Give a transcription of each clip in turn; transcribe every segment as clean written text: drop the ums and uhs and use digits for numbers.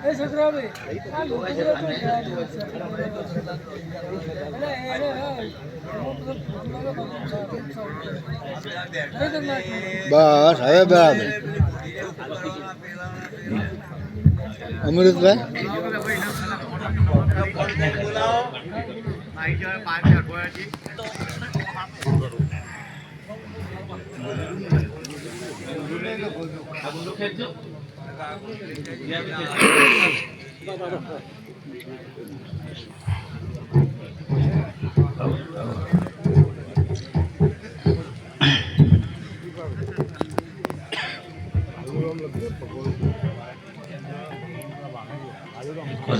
બસ હવે બરાબર. અમૃતભાઈ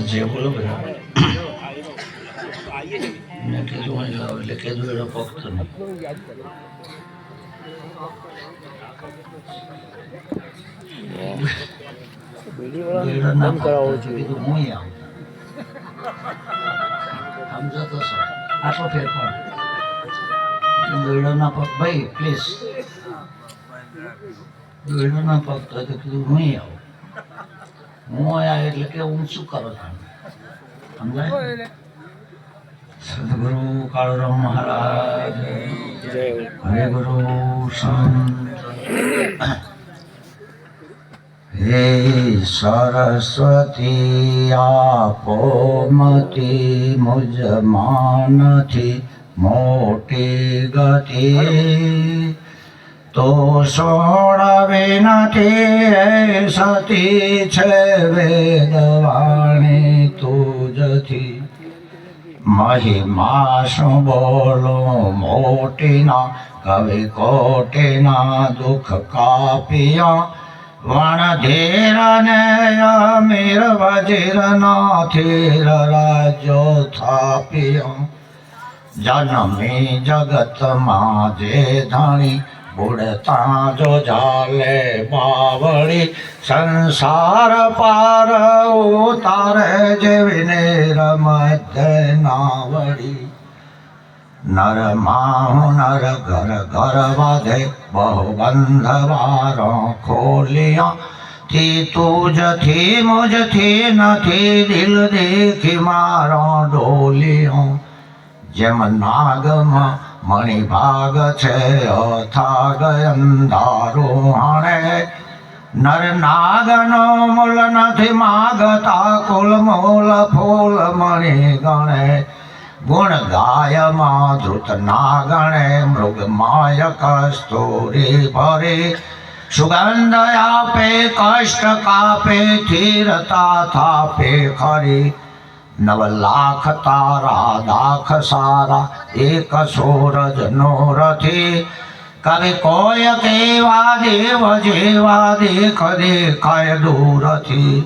જે બોલો બધા મેં કીધું અહીં લાવો એટલે કીધું એનો ફક્ત નામ કરાવો છું કીધું હું આવું સમજો તો સર આટલો ફેરફાર દોયડોના પગ ભાઈ પ્લીઝ દોયડોના પગ તો કીધું હું આવું હું આયા એટલે કે હું શું કરો તમે સમજાય સદગુરુ કાળુરામ મહારાજ હરે ગુરુ સંત હે સરસ્વતી આપો મતી મુજ માનથી મોટી ગતિ તો સોળવે નથી સતી છે વેદવાણી તુજથી મહિમા શું બોલો મોટીના કવિ કોટીના દુઃખ કાપિયા વણધીર ને અમીર વજીર નાથીર રાજ્યો થાપિયા જન્મી જગતમાં જે ધણી બુડતા જો જાલે બાવળી સંસાર પાર ઉતારે જેવીને રમધ્ય નાવડી નર માહુ નર ઘર ઘર વાધે બહુ બંધવારો ખોલિયા થી તુજથી મુજથી નથી દિલ દેખી મારો ડોલિયો જેમ નાગમાં મણિ ભાગ છે અથાગ અંધારું હાણે નર નાગનો મૂલ નથી માગતા કુલ મૂલ ફૂલ મણિ ગણે ગુણ ગાયમાં ધૃત ના ગણે મૃગ માય કસ્તુરી ભરી સુગંધ આપે કષ્ટ કાપે થીરતા થાપે ખરી નવ લાખ તારા દાખ સારા એક સૂરજ નો રથી કવિ કોઈ કેવા દેવ જેવા દેખ દેખાય દૂરથી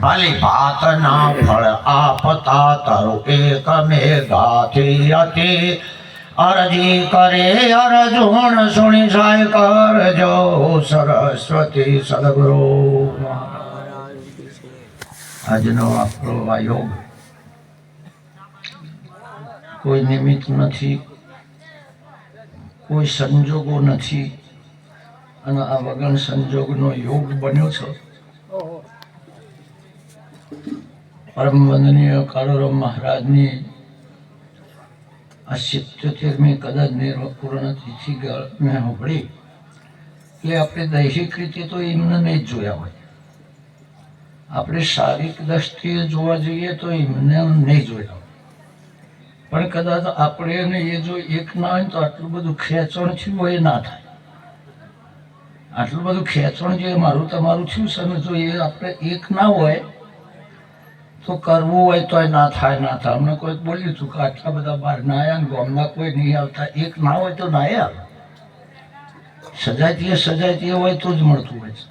ભલી ભાત ના ફળ આપતા તરુ એક મેઘાથી હતી અરજી કરે અરજુણ સુણી સાય કરજો સરસ્વતી સદગુરુ આજનો આપણો આ યોગ કોઈ નિમિત્ત નથી, કોઈ સંજોગો નથી અને આ વગર સંજોગનો યોગ બન્યો છે. પરમ વંદનીય કાળુરામ મહારાજની આ 77મી કદાચ પૂર્ણ તિથિ મેં સાંભળી એટલે આપણે દૈહિક રીતે તો એમને નહીં જોયા હોય, આપણે શારીરિક દ્રષ્ટિએ જોવા જઈએ તો એમને નહીં જોયા હોય, પણ કદાચ આપણે એને એ જો એક ના હોય તો આટલું બધું ખેંચણ થયું હોય એ ના થાય. આટલું બધું ખેંચણ જે મારું તમારું થયું છે ને જો એ આપણે એક ના હોય તો કરવું હોય તો ના થાય ના થાય. અમને કોઈ બોલ્યું હતું કે આટલા બધા બહાર ના આવ્યા ને ગામના કોઈ નહીં આવતા, એક ના હોય તો ના આવે. સજાતીય હોય તો જ મળતું હોય છે.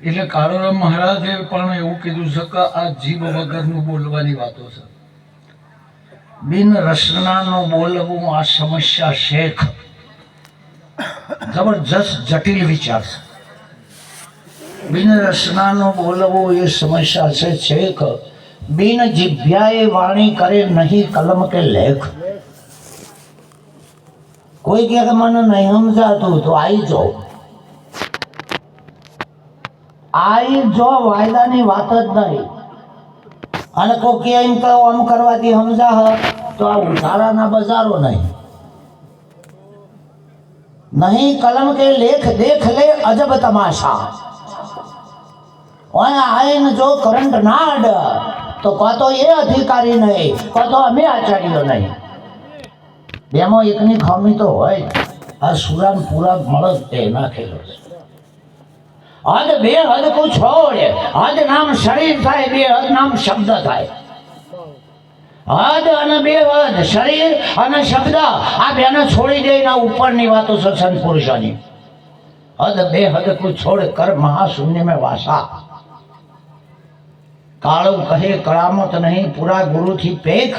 એટલે કાળુરામ મહારાજે પણ એવું કીધું છે કે આ જીભ વગરનું બોલવાની વાતો છે. બિન રસનાનું બોલવું આ સમસ્યા શેખ જબરજસ્ત જટિલ વિચાર છે. બિન રસનાનું બોલવું એ સમસ્યા છે છેક. બિન જીભ્યાએ વાણી કરે નહીં કલમ કે લેખ. કોઈ કહે કે મને નહીં સમજાતું તો આવી જાઓ. આ જો વાયદાની વાત જ નહીં અને કોઈ એમ કહો આમ કરવાથી સમજા તો આ ઉધારાના બજારો नहीं कलम के लेख देख ले अजब तमाशा आए न जो करंट ना अड तो कहतो ये अधिकारी नहीं कहतो અમે આચાર્યો નહીં બેમાં એકની ખામી તો હોય આ સુરાન પૂરા મળદ તે નાખેલો છે હદ બે હદ કો છોડ હદ નામ શરીર થાય બે હદ નામ શબ્દ થાય હદ અને બે હદ શરીર અને શબ્દ આ બેને છોડી દે ના ઉપરની વાતો છે સંત પુરુષોની હદ બે હદ કો છોડ કર મહાશૂન્ય में वासा कालो कहे करामत नहीं पूरा गुरु थी पेख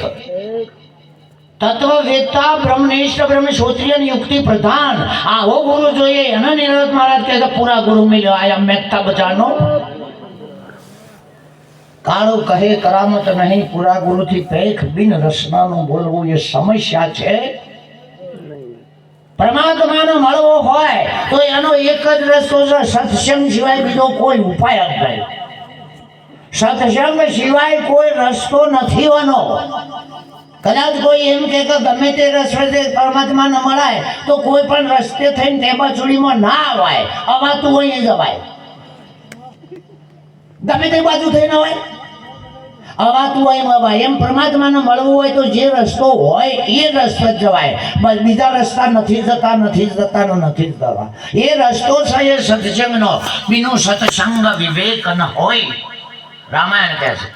तत्ववेत्ता ब्रह्मनिष्ठ ब्रह्म क्षोत्रिय युक्ति प्रधान आ वो गुरु जो ये निरत महाराज कहते पूरा गुरु मिलो आया मेहता बचानो कालो कहे करामत नहीं पूरा गुरु थी पेख बिन रसना नु बोलवो ये समस्या छे परमात्मा नो મળવો હોય તો એનો એક જ રસ્તો છે સત્સંગ સિવાય બીજો કોઈ ઉપાય જ નહીં સત્સંગ સિવાય કોઈ રસ્તો નથી હોનો કદાચ કોઈ એમ કે ગમે તે રસ્તે પરમાત્મા ન મળાય તો કોઈ પણ રસ્તે થઈને ટેબા ચૂડીમાં ના આવાય અવાતું હોય જવાય ગમે તે બાજુ થઈને હોય અવાતું હોય અવાય એમ પરમાત્માને મળવું હોય તો જે રસ્તો હોય એ રસ્તે જવાય બસ બીજા રસ્તા નથી જતા એ રસ્તો છે એ સત્સંગનો બિનો સત્સંગ વિવેક ન હોય રામાયણ કહે છે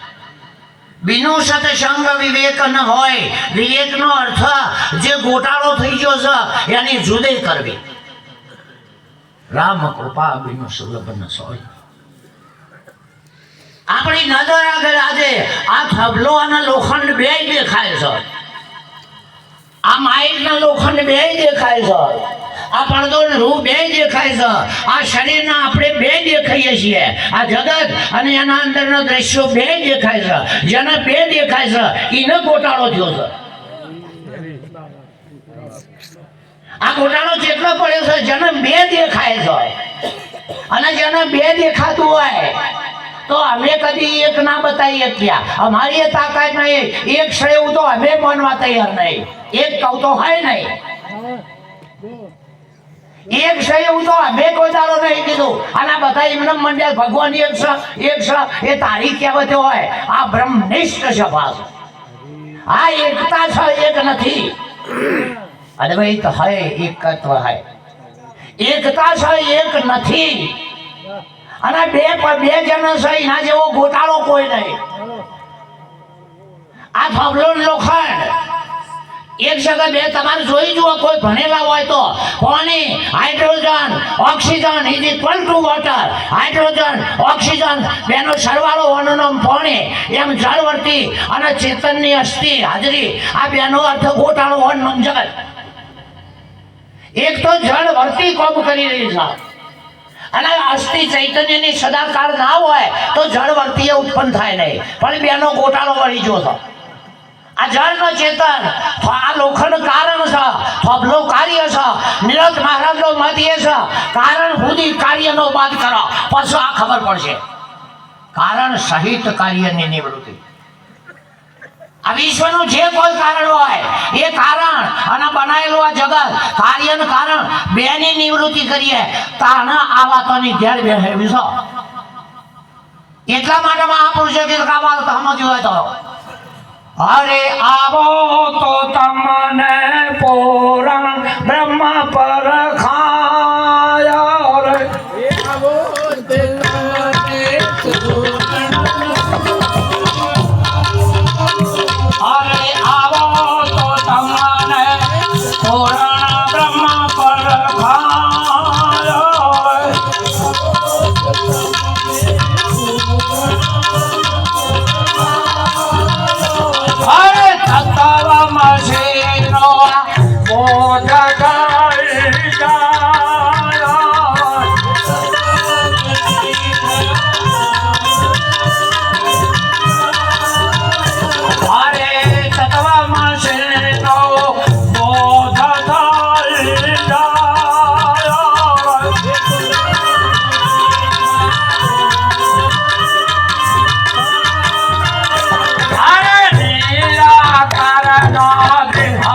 બિનો સત્સંગ વિવેક ન હોય વિવેકનો અર્થ જે ગોટાળો થઈ ગયો છે એની જુદે કરવી રામ કૃપા બિનો સુલભ ન સોય આપણી નજર આગળ આજે આ થબલો અને લોખંડ બે દેખાય છે આ માઇક ના લોખંડ બે દેખાય છે આ પડદો ને રૂ બે દેખાય છે આ શરીરના આપણે બે દેખાઈએ છીએ આ જગત અને એના અંદરના દ્રશ્યો બે દેખાય છે જેને બે દેખાય છે એને ગોટાળો થયો છે આ ગોટાળો જેટલો પડ્યો છે જેને બે દેખાય છે અને જેને બે દેખાતું હોય तो हमें कभी एक ना बताइए क्या हमारी ताकत नहीं एक श्रेय तो हमें मानवा तैयार नहीं एक कहू तो है नहीं एक श्रेय तो हमें कोई दारो नहीं कीधु आना बताई मन मंडल भगवान एक ये तारीख क्या बते होय आ ब्रह्मनिष्ठ सभा आ एकता छ एक नहीं अद्वैत है एकत्व है एकता छ एक नहीं અને બે જણ છે એના જેવો ગોટાળો કોઈ નહીં આ થબલો લોખંડ એક જગ્યા બે તમારે જોઈ જુઓ કોઈ ભણેલા હોય તો પાણી hydrogen oxygen is equal to water hydrogen oxygen બેનો સરવાળો હોવાનો પાણી એમ જળવર્તી અને ચેતનની અસ્થિ હાજરી આ બેનો અર્થ ગોટાળો હોવાનો જગત એક તો જળવર્તી કોમ કરી રહી છે અને અસ્થિ ચૈતન્યની સદાકાળ ના હોય તો જળવર્તીય ઉત્પન્ન થાય નહીં પણ બેનો ગોટાળો વળી જો છે આ જળનો ચેતન આ લોખંડ કારણ છે થબલો કાર્ય છે નિરત મહારાજનો મત એ છે કારણ સુધી કાર્યનો બાદ કરો પછી આ ખબર પડશે કારણ સહિત કાર્યની નિવૃત્તિ આ વિશ્વનું જે કોઈ કારણ હોય એ કારણ અને બનાવેલું આ જગત કાર્યનું કારણ બેની નિવૃત્તિ કરીએ તાને આ વાતોની ઘેર બેસે વિસો એટલા માટે મહાપુરુષે કીધું કે આ વાત સમજવું હોય તો અરે આવો તો તમને પુરાણ બ્રહ્મ પર ખાયા રે આવો अरे आवो तो तमने पुराण ब्रह्म पर खायो अरे तत्व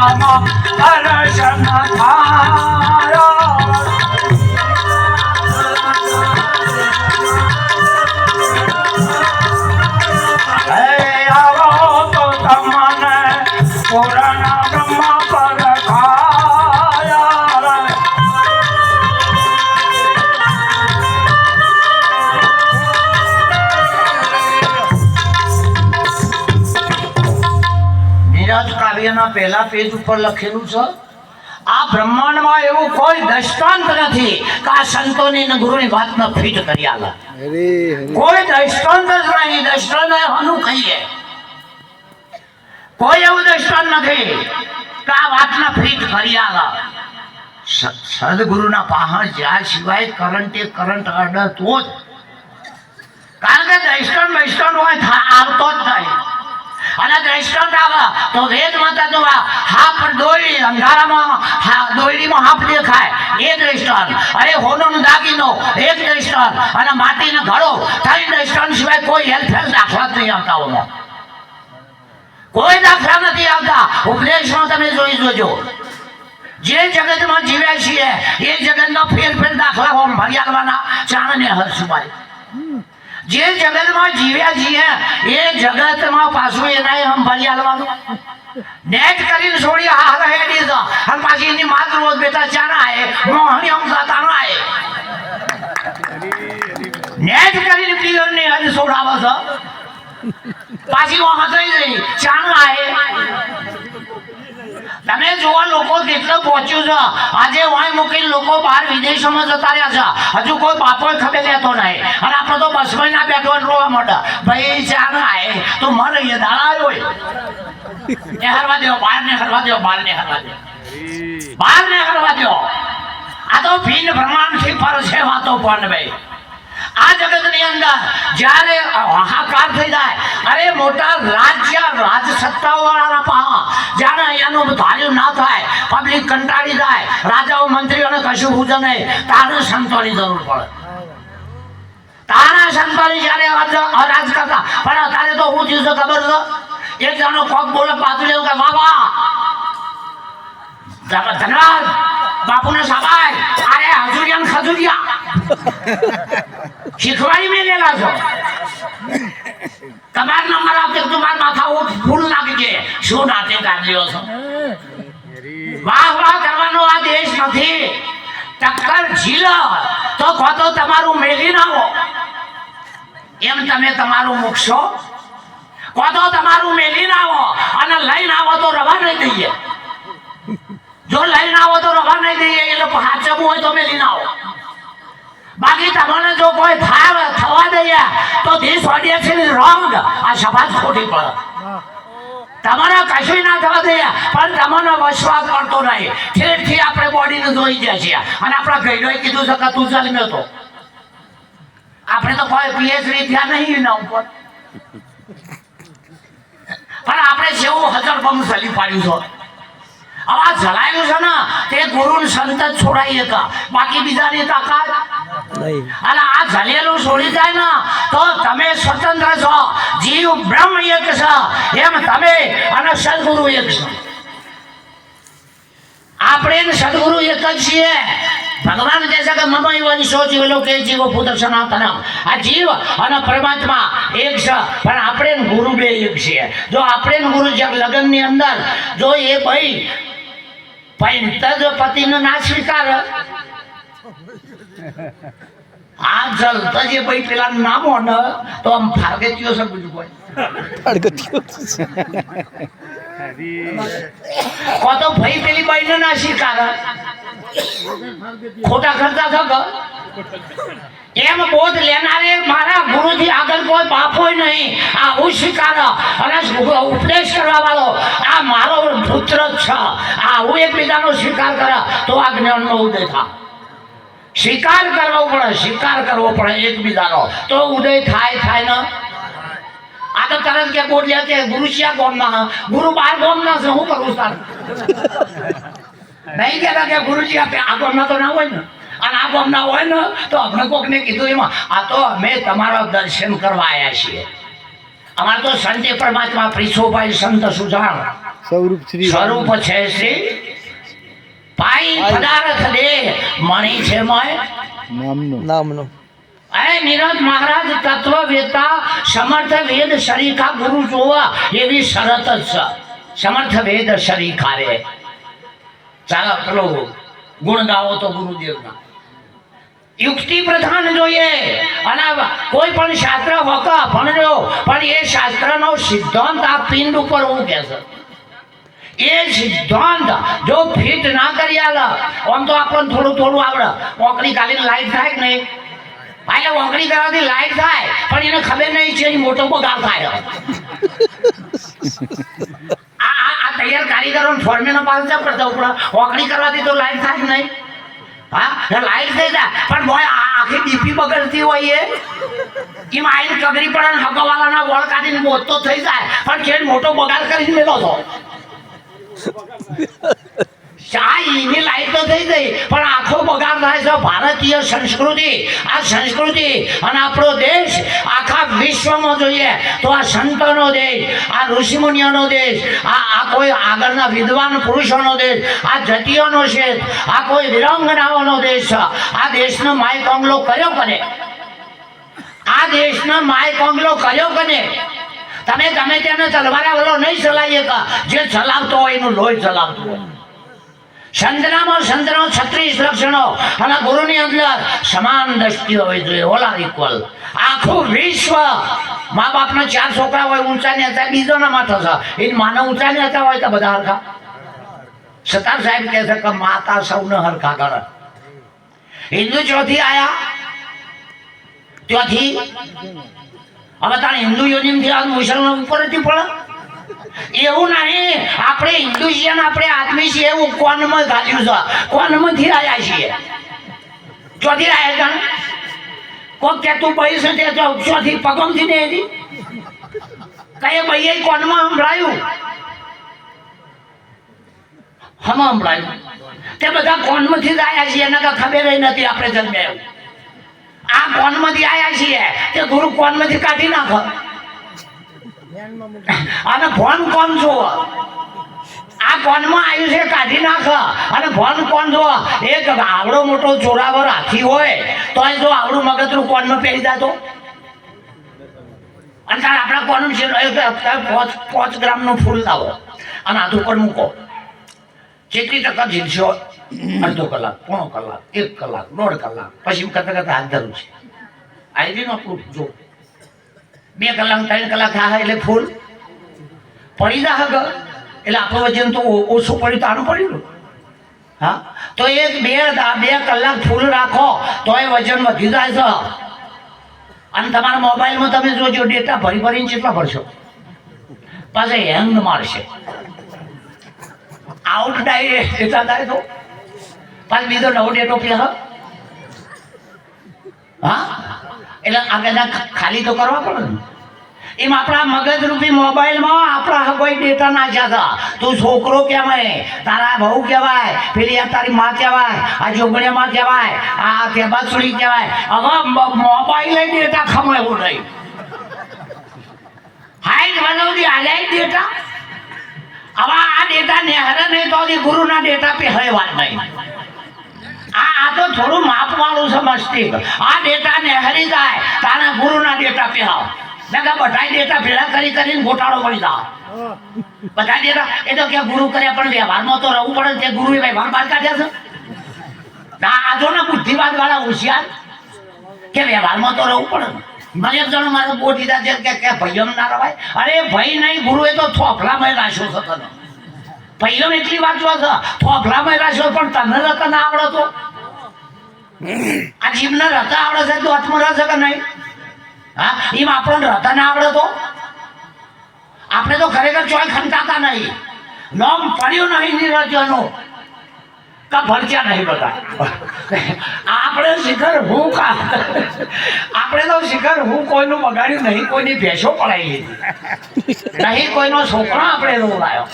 અંધારામાં દર્શન થાય પૂર્ણ બ્રહ્મ પર કાવ્યના પહેલા પેજ ઉપર લખેલું છે આ બ્રહ્માંડમાં એવું કોઈ દ્રષ્ટાંત નથી કે આ સંતોની અને ગુરુની વાતને ફિટ કરી આલે કોઈ દ્રષ્ટાંત જ નહીં દ્રષ્ટાંત હનું કહીએ કોઈ એવું દ્રષ્ટાંત નથી કે આ વાતને ફિટ કરી આલે સદગુરુના પાહણ જ્યાં સિવાય કરંટ અડે તો જ કારણ કે દ્રષ્ટાંત હોય આવતો જ નહીં અને દ્રષ્ટાંત આવે તો વેદ માતા તો હા પર દોરી અંધારામાં દોરીમાં હાફ દેખાય એ દ્રષ્ટાંત અરે હોનો દાગીનો એક દ્રષ્ટાંત અને માટીનો ઘડો ત્રણ દ્રષ્ટાંત સિવાય કોઈ હેલ્ફેલ દાખલા જ નહીં આવતા ઓમાં કોઈ દાખલા નથી આવતા ઉપદેશમાં તમે જોઈ જોજો જે જગતમાં જીવ્યા છીએ એ જગતનો ફેર દાખલા હોમ ભરી આવવાના ચાણને હર્ષભાઈ જે જગતમાં જીવ્યા છીએ એ જગતમાં પાછું એના હમ ભરી આવવાનું નેટ કરીને છોડી હાર હેડી તો અને પાછી એની માત રોજ બેટા ચાના આए મોહણી હમ સાતાના આए નેટ કરીને પીરને હજ છોડાવે છે પાછી વહાં થઈ ગઈ ચાના આए તમે જોવા લોકો કેટલો પહોંચ્યું છે આજે વાય મૂકીને લોકો બહાર વિદેશોમાં જતા રહ્યા છે હજુ કોઈ બાપો ખબર લેતો નહીં અને આપણે તો બસમાં ના બેઠો રોવા માંડે ભાઈ ચાના આए તો મર એ દાડા હોય ને હરવા દો બહાર ને હરવા દો બહાર ને હરવા દો બહાર ને હરવા દો આ તો ભીન બ્રહ્માંડ થી પર છે વાતો પણ ભાઈ આ જગતની અંદર જ્યારે હાહાકાર થઈ જાય અરે મોટા રાજ સત્તાઓ વાળાના પાહા જ્યારે અહીંયાનું ધાર્યું ના થાય પબ્લિક કંટાળી જાય રાજાઓ મંત્રીઓને કશું પૂછે નહીં તારે સંતોની જરૂર પડે તારા સંતોની જ્યારે અરાજ કરતા પણ અત્યારે તો હું થયું છે ખબર છે એક જણો કોક બોલે પાછું લેવું કે બાબા ધન્યવાદ બાપુને સવાય અરે હજુરિયા ખજુરિયા શીખવાડી મેલેલા છો તમાર નંબર આપે તમાર માથા ફૂલ લાગી છે શું નાટે કાઢ્યો છો વાહ કરવાનો આ દેશ નથી ટક્કર ઝીલો તો ખોતો તમારું મેલી નાખો એમ તમે તમારું મૂકશો ખોતો તમારું મેલી નાખો અને લઈને આવો તો રવા નહીં દઈએ જો લઈને આવો તો રવા નહીં દઈએ એટલે હાચવું હોય તો મેલી ના આવો બાકી તમને જો કોઈ થવા દઈએ તો ધીસ ઓડિયન્સ ઇઝ રોંગ આ સભા ખોટી પડે તમારે કશું ના થવા દઈએ પણ તમને વિશ્વાસ કરતો નહીં ઠેરથી આપણે બોડીને જોઈ જાય છે અને આપણા ગઈડોએ કીધું છે કે તું જન્મ્યો તો આપણે તો કોઈ પીએચડી થયા નહીં એના ઉપર પણ આપણે જેવું હજાર બમ ચલી પાડ્યું છે આ જલાયું છે ને તે ગુરુ સંત જ છોડાઈ હતા બાકી બીજાની તાકાત અને આ જલેલું છોડી જાય ને તો તમે સ્વતંત્ર છો જીવ બ્રહ્મ એક છે એમ તમે અને સદગુરુ એક છે આપણે સદગુરુ એક જ છીએ ભગવાન કહે છે કે મમ વંશો જીવલો કે જીવો પુત્ર સનાતન આ જીવ અને પરમાત્મા એક છે પણ આપણે ગુરુ બે એક છીએ જો આપણે ગુરુ જગ લગ્નની અંદર જો એ ભાઈ પતિને ના સ્વીકાર આ જલતા જે ભાઈ પેલા નામો ને તો આમ ફારગતીઓ છે બીજું કોઈ તો ભાઈ પેલી બાઈને ના સ્વીકાર ખોટા ખર્ચા થતો એમ બોધ લેનારે મારા ગુરુથી આગળ કોઈ બાપ હોય નહીં આવું સ્વીકાર અને ઉપદેશ કરવા વાળો આ મારો પુત્ર જ છે આવું એકબીજાનો સ્વીકાર કરે તો આ જ્ઞાનનો ઉદય થાય સ્વીકાર કરવો પડે એકબીજાનો તો ઉદય થાય ને આ તો તરત કે બોલ્યા કે ગુરુ શ્યા ગોમના ગુરુ 12 ગોમના છે હું કરું સારું નહીં કહેતા કે ગુરુજી આપે આ ગોમના તો ના હોય ને અને આ ગોમના હોય ને તો આપણે કોકને કીધું એમાં આ તો અમે તમારા દર્શન કરવા આવ્યા છીએ અમાર તો સંતે પરમાત્મા પ્રીસોભાઈ સંત સુજાણ સ્વરૂપ શ્રી સ્વરૂપ છે શ્રી પાઈ પદાર્થ દે મણી છે મય નામનો એ નિરંત મહારાજ તત્વવેતા સમર્થ વેદ શરીખા ગુરુ જોવા એવી શરત જ છે. સમર્થ વેદ શરીખા રે ચાલો પેલો ગુણ ગાવો તો ગુરુદેવના યુક્તિ પ્રધાન જોઈએ અને કોઈ પણ શાસ્ત્ર હોકા ભણજો પણ એ શાસ્ત્રનો સિદ્ધાંત આ પિંડ ઉપર હું કહેશે એ સિદ્ધાંત જો ફિટ ના કરી આલે આમ તો આપણને થોડું થોડું આવડે ઓકડી કાઢીને લાઈટ થાય કે નહીં એટલે ઓકડી કરવાથી લાઈટ થાય પણ એને ખબર નહીં છે એ મોટો બગાડ થાય આ તૈયાર કારીગરો ફોર્મેનો પાસ કરતા ઉપર ઓકડી કરવાથી તો લાઈટ થાય જ નહીં હા લાઈટ થઈ જાય પણ ભાઈ આખી ડીપી બગડતી હોય એમાં આઈને કગરી પડે ને હગવાલાના વળ કાઢીને મોત તો થઈ જાય પણ ખેડ મોટો બગાડ કરીને મેલો છો એની લાઈટ તો થઈ ગઈ પણ આખો બગાડ થાય છે. ભારતીય સંસ્કૃતિ આ સંસ્કૃતિ અને આપણો દેશ આખા વિશ્વમાં જોઈએ તો આ સંતોનો દેશ આ ઋષિમુનિઓનો દેશ આ કોઈ આગળના વિદ્વાન પુરુષોનો દેશ આ જતીઓનો છે આ કોઈ વિરંગનાઓનો દેશ છે. આ દેશનો માય કોંગલો કર્યો કને આ દેશનો માય કોંગલો કર્યો કને તમે ગમે તેને તલવારા વાળો નહીં ચલાવીએ કે જે ચલાવતો હોય એનું લોહી ચલાવતું હોય. સંતનામાં સંતનો 36 લક્ષણો અને ગુરુની અંદર સમાન દ્રષ્ટિ હોવી જોઈએ ઓલા ઇક્વલ. આખું વિશ્વ મા બાપના 4 છોકરા હોય ઊંચા નેતા બીજોના માથા છે એ માનવ ઊંચા નેતા હોય તો બધા હરખા. સતાર સાહેબ કહે છે કે માતા સૌને હરખા કરે. હિન્દુ ચોથી આયા ત્યાંથી હવે તારે હિન્દુ યોજનથી આ મુસલમાન ઉપર જ પડે એવું નહીં. આપણે હિન્દુ છીએ ને આપણે આદમી છીએ એવું કોનમાં ગાલ્યું છે. કોનમાંથી આવ્યા છીએ ચોથી આવ્યા જાણે કોક કે તું ભાઈ છે તે ચોથી પગમથી ને એની કઈ ભાઈએ કોનમાં સંભળાયું સંભળાયું તે બધા કોનમાંથી જ આવ્યા છીએ એને ખબર નથી આપણે જન્મ્યા આ કોનમાંથી આવ્યા છીએ તે ગુરુ કોનમાંથી કાઢી નાખો અને ફોન કોણ જો આ કોનમાં આવ્યું છે કાઢી નાખ અને ફોન કોણ જો એક આવડો મોટો જોરાવર હાથી હોય તો જો આવડું મગજનું કોનમાં પહેરી જાતો અને તાર આપણા કોનું છે 5 ગ્રામનું ફૂલ લાવો અને હાથ ઉપર મૂકો જેટલી ટકા જીલશો અડધો કલાક પોણો કલાક 1 કલાક 1.5 કલાક પછી કરતા કરતા હાથ ધરું છે આવી આપણું જો 2 કલાક 3 કલાક થાય એટલે ફૂલ પડી જા હગ એટલે આપણું વજન તો ઓછું પડ્યું તો આનું પડ્યું હા તો 2 કલાક ફૂલ રાખો તો એ વજન વધી જાય છે. અને તમારા મોબાઈલમાં તમે જોજો ડેટા ભરીને કેટલા ભરશો પાછા હેંગ મારશે આઉટ ડાયરેક્ટ ડેટા થાય તો પાછો બીજો નવો ડેટો પે હા એટલે આગળ ખાલી તો કરવા પડે ને. એમ આપણા મગજરૂપી મોબાઈલમાં આપણા કોઈ ડેટા નાખ્યા હતા. તું છોકરો કહેવાય તારા બહુ કહેવાય પેલી આ તારી માં કહેવાય આ જોગણીમાં કહેવાય આ કે બસડી કહેવાય હવે મોબાઈલ ડેટા ખમાયું નહીં હાઈટ બનાવતી આલાઈ ડેટા હવે આ ડેટા નેહરે નહીં તો ગુરુના ડેટા પે હવે વાત નહીં. આ તો થોડું માપવાળું છે મસ્તી. આ ડેટા નેહરી જાય તારા ગુરુના ડેટા પે આવ બધા ડેટા ભેળા કરીને ગોટાળો મળી જાય બધા ડેટા એ તો કે ગુરુ કર્યા પણ વ્યવહારમાં તો રહેવું પડે તે ગુરુએ વ્યવહાર બહાર કાઢ્યા છે. આ જો ને બુદ્ધિવાદ વાળા હોશિયાર કે વ્યવહારમાં તો રહેવું પડે. મને એક જણ મારે બોટ લીધા છે કે ભાઈઓ ના રવાય. અરે ભાઈ નહીં ગુરુએ તો થોફલામાં રાખ્યો છે તને ભાઈઓ એટલી વાત છે થોફલામાં રાખ્યો પણ તને રતા ના આવડે તો આ જીવને રતા આવડે છે તો હાથમાં રહેશે કે નહીં હા એમ આપણને રતા ના આવડે તો આપણે તો ખરેખર ચોય ખંતાતા નહીં નોમ પડ્યું નહીં નીરજનું કા ભરચ્યા નહીં બધા આપણે શિખર હું કા આપણે તો શિખર હું કોઈનું બગાડ્યું નહીં કોઈની ભેંસો પડાવી લીધી નહીં કોઈનો છોકરો આપણે રોવડાયો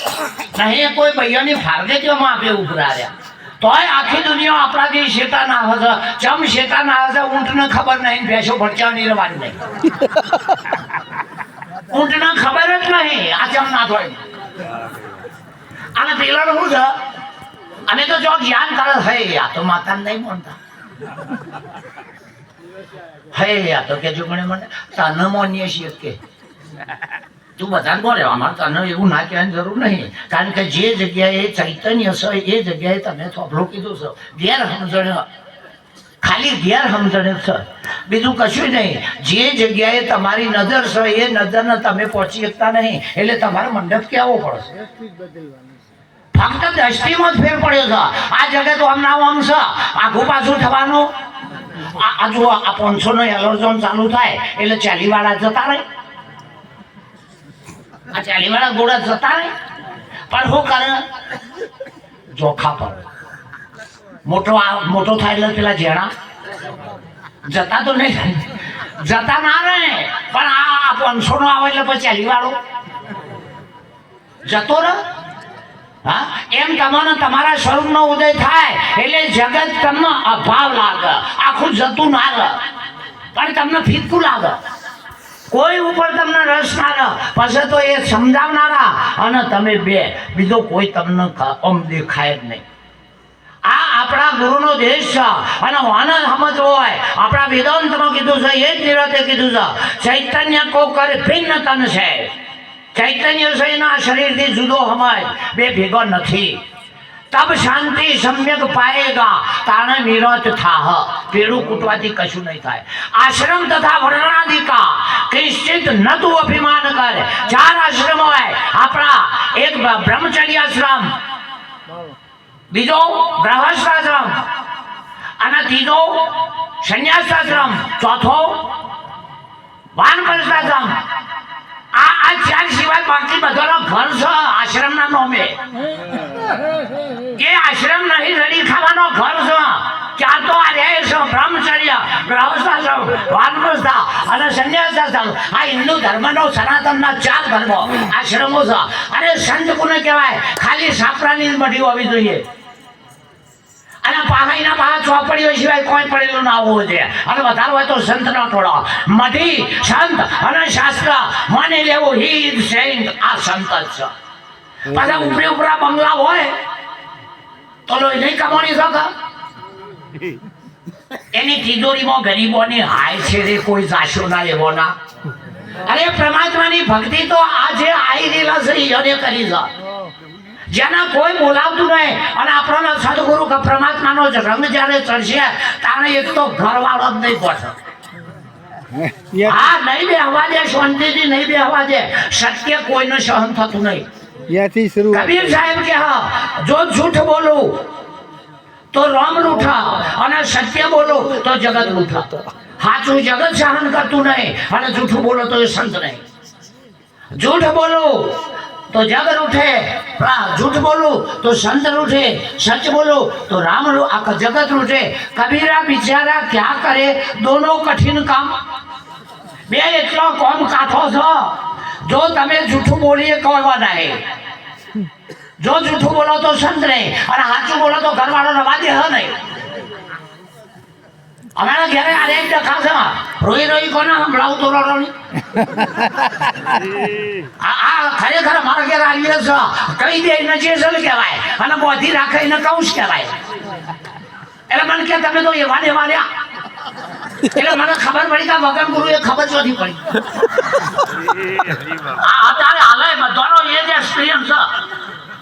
નહીં કોઈ ભાઈઓની ફાર્ગેટીઓમાં આપણે ઉભરાર્યા તોય આખી દુનિયા આપણાથી શેતા ના આવે છે. ચમ શેતા ના આવે છે ઊંટને ખબર નહીં ભેંસો ભરચ્યા નહીં રવાની નહીં ઊંટને ખબર જ નહીં આ ચમ ના થાય. અને પેલા શું છે, અમે તો જો જ્ઞાન કરે હે આ તો માતાને નહીં માનતા. હે આ તો કે જો મને તને માનીએ છીએ કે તું બધાને બોલે, અમારે તને એવું ના કહેવાની જરૂર નહીં. કારણ કે જે જગ્યાએ ચૈતન્ય છે એ જગ્યાએ તમે થોભલું કીધું છે. ગેરસમજણ, ખાલી ગેરસમજણ છે, બીજું કશું નહીં. જે જગ્યાએ તમારી નજર છે એ નજરને તમે પહોંચી શકતા નહીં, એટલે તમારે મંડપ કહેવો પડશે. ફક્ત દ્રષ્ટિમાં જ ફેર પડ્યો છે. આ જગત આમના આમ છે, આઘું પાછું થવાનું. આ જો આ 500 નો એલર્ઝોન ચાલુ થાય એટલે 40 વાળા જતા રહે. આ 40 વાળા ઘોડા જતા રહે, પણ શું કરે? જોખા પર મોટો થાય એટલે પેલા જેણા જતા તો નહીં, જતા ના રહે. પણ આ 500 નો આવે એટલે પછી 40 વાળો જતો રહે. હા, એમ તમને તમારા સ્વરૂપનો ઉદય થાય એટલે જગત તમને અભાવ લાગે, આખું જતું ના રહે, પણ તમને ફીકું લાગે. કોઈ ઉપર તમને રસ ના રહે. પછી તો એ સમજાવનારા અને તમે બે, બીજો કોઈ તમને આમ દેખાય જ નહીં. આ આપણા ગુરુનો દેશ છે અને વાને સમજવો હોય. આપણા વેદાંતમાં કીધું છે, એ જ નિરાતે કીધું છે, ચૈતન્ય કો કર ભિન્ન તન છે. ચૈતન્ય છે એના શરીરથી જુદો સમજ, બે ભેગો નથી. તબ શાંતિ સમ્યક પાએગા, તાણે નિરત થાહ. પેડું કૂટવાથી કશું નહીં થાય. આશ્રમ તથા વર્ણાદિકા કિંચિત ન તું અભિમાન કર. 4 આશ્રમ હોય આપણા. એક બ્રહ્મચર્ય આશ્રમ, બીજો ગૃહસ્થાશ્રમ અને ત્રીજો સંન્યાસાશ્રમ, ચોથો વાનપ્રસ્થાશ્રમ. આ 4 સિવાય બાકી બધાનો ઘર છે આશ્રમના નામે. કે આશ્રમ નહીં, રડી ખાવાનો ઘર છે. 4 તો આ રહે છે, બ્રહ્મચર્ય, ગૃહસ્થાશ્રમ, વાનપ્રસ્થા અને સંન્યાસાશ્રમ. આ હિન્દુ ધર્મનો સનાતનના 4 ધર્મો આશ્રમો છે. અને સંત કોને કહેવાય? ખાલી સાપરાની જ મઢી હોવી જોઈએ અને પહાઈના બહાર ચોપડીઓ સિવાય કોઈ પડેલું ના હોવું જોઈએ. અને વધારે હોય તો સંતનો ટોળો. મઢી, સંત અને શાસ્ત્ર માની લેવું, હિત સેન્ટ આ સંત જ છે. પાછા ઉપરી ઉપરા બંગલા હોય તો લોહી નહીં કમાણી શકે. એની તિજોરીમાં ગરીબોની હાય છે રે, કોઈ જાશો ના લેવો ના. અરે પરમાત્માની ભક્તિ તો આ જે આવી રહેલા છે એને કરી છે, જેના કોઈ બોલાવતું નહીં. અને આપણને સદગુરુ કે પરમાત્માનો જ રંગ જ્યારે ચડશે તાણે એક તો ઘરવાળો જ નહીં પહોંચે. હા, નહીં બેહવા દે, શાંતિથી નહીં બેહવા દે. સત્ય કોઈને સહન થતું નહીં. કબીર સાહેબ કે હા, જો જૂઠ બોલું તો રામ રૂઠા અને સત્ય બોલો તો જગત રૂઠા. સાચું જગત સહન કરતું નહીં અને જૂઠું બોલો તો એ સંત નહીં. જૂઠ બોલો તો જગ રૂઠે, झूठ बोलो तो संत रूठे, सच बोलो तो राम जगत रूठे। कबीरा बिचारा क्या करे, दोनों कठिन काम बे एटलो काम काठो छो। जो तमे जूठू बोलीए कहवा नहीं, जो जूठू बोलो तो संत नहीं और साचू बोलो तो घरवाळो रवा दे ह नहीं। हमारा घरे आ एक डखा से रोई रोई कोना संभळाव तो रोनी आ खरेखर मारा घरे आવીએ છે કઈ દે ન જેસલ કહેવાય અને બોધી રાખે ન કૌશ કહેવાય। એટલે મને કે તમે તો એવા ને માર્યા, એટલે મને ખબર પડી કે વગર ગુરુએ ખબર ચોથી પડી। આ અત્યારે હાલે બધાનો એ જ એક્સપિરિયન્સ છે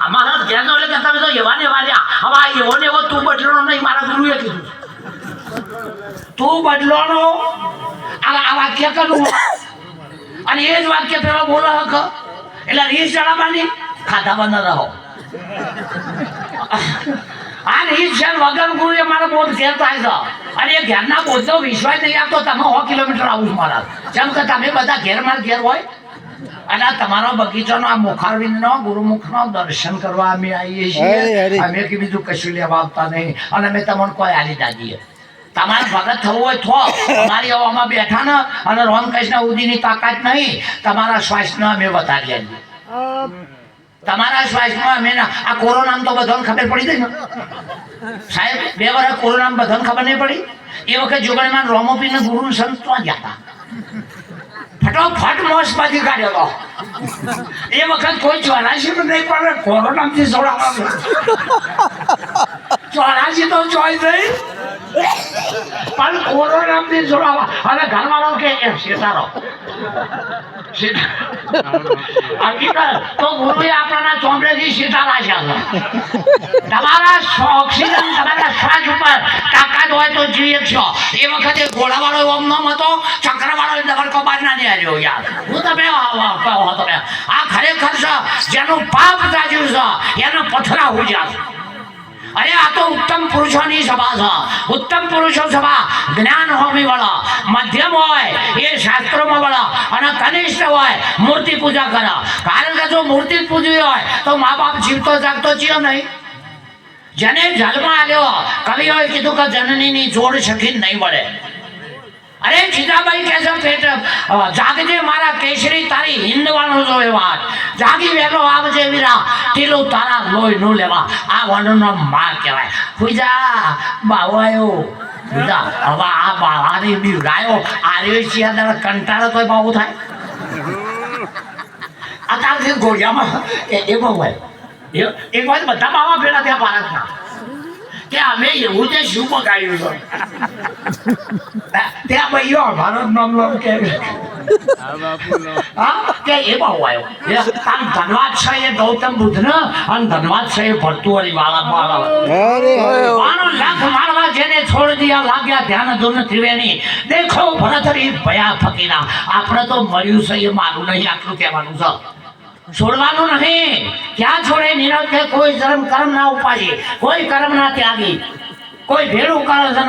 અમારા ઘેર તો, એટલે કે તમે તો એવા ને માર્યા। હવે એવો ને એવો તું બદલવાનો નહીં, મારા ગુરુએ કીધું તું બદલવાનો। આ વાક્ય કરું અને એ જ વાક્ય પેલો બોલો હક, એટલે રીસ ચડાવવાની ખાધા બંધ રહો। આ રીસ છે વગર ગુરુએ મારો બોધ ઘેર થાય છે અને એ ઘેરના બોધનો વિશ્વાસ નહીં આવતો તમે 100 કિલોમીટર આવું મારા, જેમ કે તમે બધા ઘેર માર ઘેર હોય અને તમારો બગીચાનો આ મુખારવિંદનો ગુરુમુખનો દર્શન કરવા અમે આવીએ છીએ। અમે કે બીજું કશું લેવા આવતા નહીં અને અમે તમને કોઈ આલી દાદીએ। તમારે ભગત થવું હોય તો અમારી હવામાં બેઠા ને અને રામકૃષ્ણ ઉદીની તાકાત નહીં, તમારા શ્વાસને અમે વધારી આવીએ। તમારા શ્વાસમાં અમે આ કોરોનામાં તો બધાને ખબર પડી ગઈ ને સાહેબ, 2 વર્ષ કોરોનામાં બધાને ખબર નહીં પડી। એ વખત જોગણીમાં રોમોપીને ગુરુ સંત તો ગયા હતા, ફટોફટ મોસમાંથી કાઢ્યો તો એ વખત કોઈ 84 નહીં પણ કોરોનાથી જોડાવાનો 84 તો જોઈ નહીં પણ કોરોનાથી જોડાવા અને ઘરવાળો કે સીતારો હકીકત તો ગુરુએ આપણા ચોમડેથી સીતારા છે તમારા ઓક્સિજન તમારા શ્વાસ ઉપર તાકાત હોય તો જીવી છો એ વખતે ઘોડાવાળો ઓમ નામ હતો ચક્રવાળો દબડકો બાર ના આવ્યો યાર હું તમે કહો તમે આ ખરેખર છે જેનું પાપ તાજ્યું છે એનો પથરા ઉજ્યા અરે આ તો ઉત્તમ પુરુષોની સભા છે ઉત્તમ પુરુષો સભા જ્ઞાન હોમી વાળા મધ્યમ હોય એ શાસ્ત્રોમાં વાળા અને કનિષ્ઠ હોય મૂર્તિ પૂજા કરે કારણ કે જો મૂર્તિ પૂજવી હોય તો મા બાપ જીવતો જાગતો ચિયો નહીં જેને જન્મ આવ્યો કવિઓએ કીધું કે જનનીની જોડ સખી નહીં મળે અરે જીજાબાઈ કે છે પેટ જાગજે મારા કેસરી તારી હિંદવાનો જોવે વાત જાગી વેલો આવજે વીરા ટીલું તારા લોહી નું લેવા આ વનનો માં કહેવાય પૂજા બાવાયો પૂજા હવે આ બાવાની બી ગાયો આરે સિયા કંટાળો કોઈ બાવું થાય અત્યારથી ગોળિયામાં એમાં હોય એક વાત બધા બાવા ભેળા ત્યાં ભારતના કે અમે એવું તે શું પકાયું છે ત્યાં ભાઈઓ ભારત નામ કે કે એ બહુ આવ્યો ધનવાદ છે એ ગૌતમ બુદ્ધ ને અને ધનવાદ છે એ ભરતુઆરી વાળા લાખ મારવા જેને છોડ દિયા લાગ્યા ધ્યાન ધૂન ત્રિવેણી દેખો ભરતરી ભયા ફકીરા આપણે તો મળ્યું છે એ મારું નહીં આટલું કહેવાનું છે છોડવાનું નહીં ક્યાં છોડે નિરંતર કોઈ ધર્મ કર્મ ના ઉપાડી કોઈ કર્મ ના ત્યાગી કોઈ ભેળું કરે છે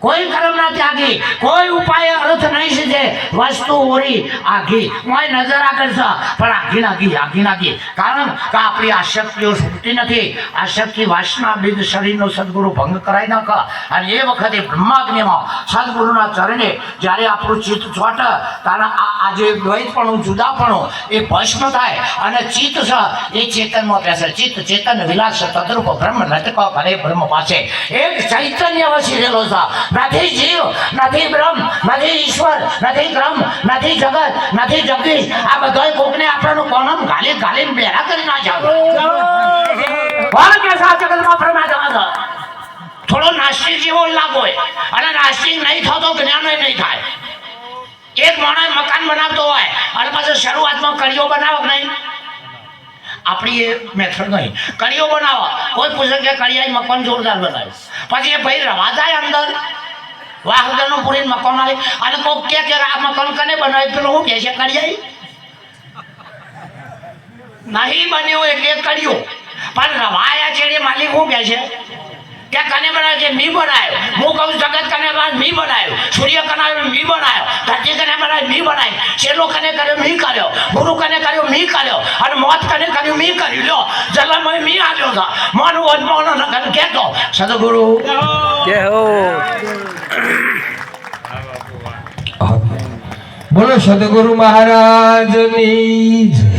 કોઈ કર્મ ના ત્યાગી કોઈ ઉપાય અર્થ નહીં સીધે વસ્તુ ઓરી આઘી કોઈ નજર આગળ છે પણ આઘી નાગી કારણ કે આપણી આશક્તિઓ છૂટતી નથી આશક્તિ વાસના બીજ શરીરનો સદગુરુ ભંગ કરાવી નાખે અને એ વખતે બ્રહ્માગ્નિમાં સદગુરુના ચરણે જ્યારે આપણું ચિત્ત છોટ ત્યારે આ જે દ્વૈતપણું જુદાપણું એ ભસ્મ થાય અને ચિત્ત છે એ ચેતનમાં બેસે ચિત્ત ચેતન વિલાસ તદ્રુપ બ્રહ્મ નટકો ભલે બ્રહ્મ પાસે એક ચૈતન્ય વસી રહેલો છે નથી જીવ નથી બ્રહ્મ નથી ઈશ્વર નથી બ્રહ્મ નથી જગત નથી જગદીશ આ બધાય કોકને આપણનું કોલમ ગાલી બેરા કરી નાખ્યા જગતમાં પરમાત્મા થોડો નાસ્તિક જેવો લાગો અને નાસ્તિક નહીં થતો જ્ઞાન નહીં થાય એક માણસ મકાન બનાવતો હોય અને પછી શરૂઆતમાં કડીઓ બનાવો કે નહીં આપણી એ મેથડ નહીં કડીઓ બનાવો કોઈ પૂછે કે કડિયા મકાન જોરદાર બનાવે પછી એ ભાઈ રવા જાય અંદર વાહુદાનું પૂરીને મકાન આવે અને કોક કે આ મકાન કને બનાવે પેલો હું કહે છે કડિયા નહીં બન્યું એટલે કડિયો પણ રવાયા છે એ માલિક શું કહે છે કે કને બનાવ્યો છે મી બનાવ્યો હું કહું જગત કને બનાવ્યો મી બનાવ્યો સૂર્ય કને મી બનાવ્યો ધરતી કને બનાવ્યો મી બનાવ્યો શેલો કને કર્યો મી કર્યો ગુરુ કને કર્યો મી કર્યો અને મોત કને કર્યું મી કર્યું લ્યો જલમ મી આવ્યો છે મન વજમાનો ન કને કહેતો સદગુરુ જય હો બોલો સદગુરુ મહારાજની જય.